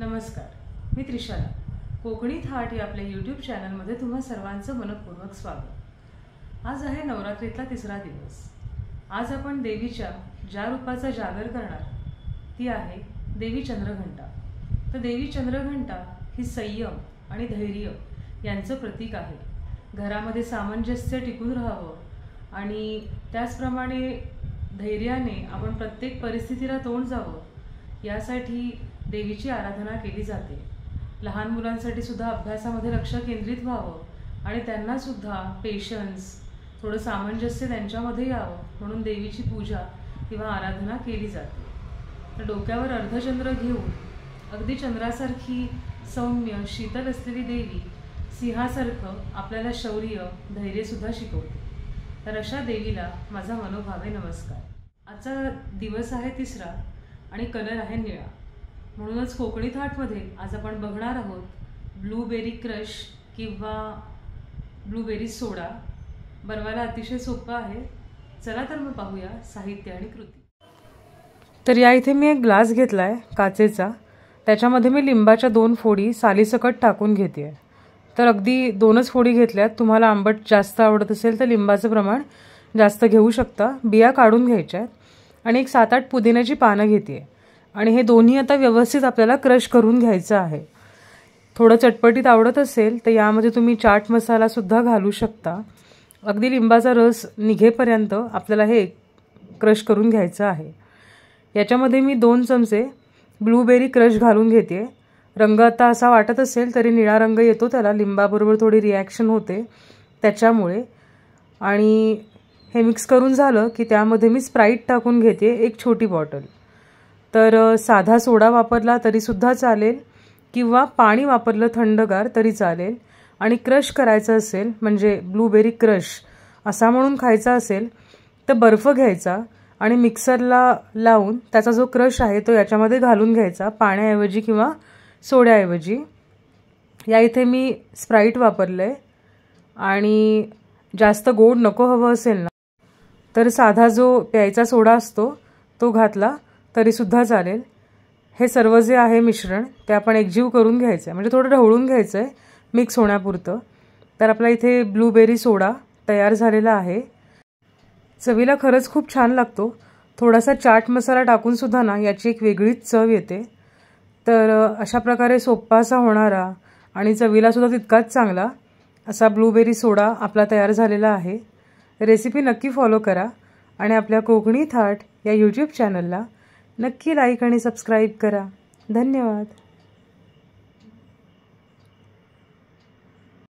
नमस्कार, मी त्रिशाला. कोकणी थाट या आपल्या यूट्यूब चॅनलमध्ये तुम्हा सर्वांचं मनपूर्वक स्वागत. आज आहे नवरात्रीतला तिसरा दिवस. आज आपण देवीच्या ज्या रूपाचा जागर करणार ती आहे देवी चंद्रघंटा. तर देवी चंद्रघंटा ही संयम आणि धैर्य यांचं प्रतीक आहे. घरामध्ये सामंजस्य टिकून राहावं आणि त्याचप्रमाणे धैर्याने आपण प्रत्येक परिस्थितीला तोंड जावं यासाठी देवीची आराधना केली जाते. लहान मुलांसाठी सुद्धा अभ्यासामध्ये लक्ष केंद्रित व्हावं आणि त्यांना सुद्धा पेशन्स, थोडं सामंजस्य त्यांच्यामध्ये यावं म्हणून देवीची पूजा किंवा आराधना केली जाते. तर डोक्यावर अर्धचंद्र घेऊन अगदी चंद्रासारखी सौम्य शीतल असलेली देवी सिंहासारखं आपल्याला शौर्य, धैर्यसुद्धा शिकवते. तर अशा देवीला माझा मनोभावे नमस्कार. आजचा दिवस आहे तिसरा आणि कलर आहे निळा. म्हणूनच कोकणी थाटमध्ये आज आपण बघणार आहोत ब्लूबेरी क्रश किंवा ब्लूबेरी सोडा. बनवायला अतिशय सोपं आहे. चला तर मग पाहूया साहित्य आणि कृती. तर या इथे मी एक ग्लास घेतला आहे काचेचा. त्याच्यामध्ये मी लिंबाच्या 2 फोडी सालीसकट टाकून घेते आहे. तर अगदी 2च फोडी घेतल्यात. तुम्हाला आंबट जास्त आवडत असेल तर लिंबाचं प्रमाण जास्त घेऊ शकता. बिया काढून घ्यायच्या आहेत आणि एक 7-8 पुदिन्याची पानं घेते आहे आणि हे दोन्ही आता व्यवस्थित आपल्याला क्रश करून घ्यायचं आहे. थोडं चटपटीत आवडत असेल तर यामध्ये तुम्ही चाट मसालासुद्धा घालू शकता. अगदी लिंबाचा रस निघेपर्यंत आपल्याला हे क्रश करून घ्यायचं आहे. याच्यामध्ये मी 2 चमचे ब्लूबेरी क्रश घालून घेते. रंग आता असा वाटत असेल तरी निळा रंग येतो त्याला, लिंबाबरोबर थोडी रिॲक्शन होते त्याच्यामुळे. आणि हे मिक्स करून झालं की त्यामध्ये मी स्प्राईट टाकून घेते, एक छोटी बॉटल. तर साधा सोडा वापरला तरीसुद्धा चालेल किंवा पाणी वापरलं थंडगार तरी चालेल. आणि क्रश करायचं असेल म्हणजे ब्लूबेरी क्रश असा म्हणून खायचा असेल तर बर्फ घ्यायचा आणि मिक्सरला लावून त्याचा जो क्रश आहे तो याच्यामध्ये घालून घ्यायचा, पाण्याऐवजी किंवा सोड्याऐवजी. या इथे मी स्प्राईट वापरलं आहे. आणि जास्त गोड नको हवं असेल ना तर साधा जो प्यायचा सोडा असतो तो घातला तरीसुद्धा चालेल. हे सर्व जे आहे मिश्रण ते आपण एकजीव करून घ्यायचं आहे, म्हणजे थोडं ढवळून घ्यायचं आहे मिक्स होण्यापुरतं. तर आपला इथे ब्लूबेरी सोडा तयार झालेला आहे. चवीला खरंच खूप छान लागतो. थोडासा चाट मसाला टाकूनसुद्धा ना याची एक वेगळीच चव येते. तर अशा प्रकारे सोप्पा असा होणारा आणि चवीलासुद्धा तितकाच चांगला असा ब्लूबेरी सोडा आपला तयार झालेला आहे. रेसिपी नक्की फॉलो करा आणि आपल्या कोकणी थाट या यूट्यूब चॅनलला नक्की लाईक आणि सबस्क्राईब करा. धन्यवाद.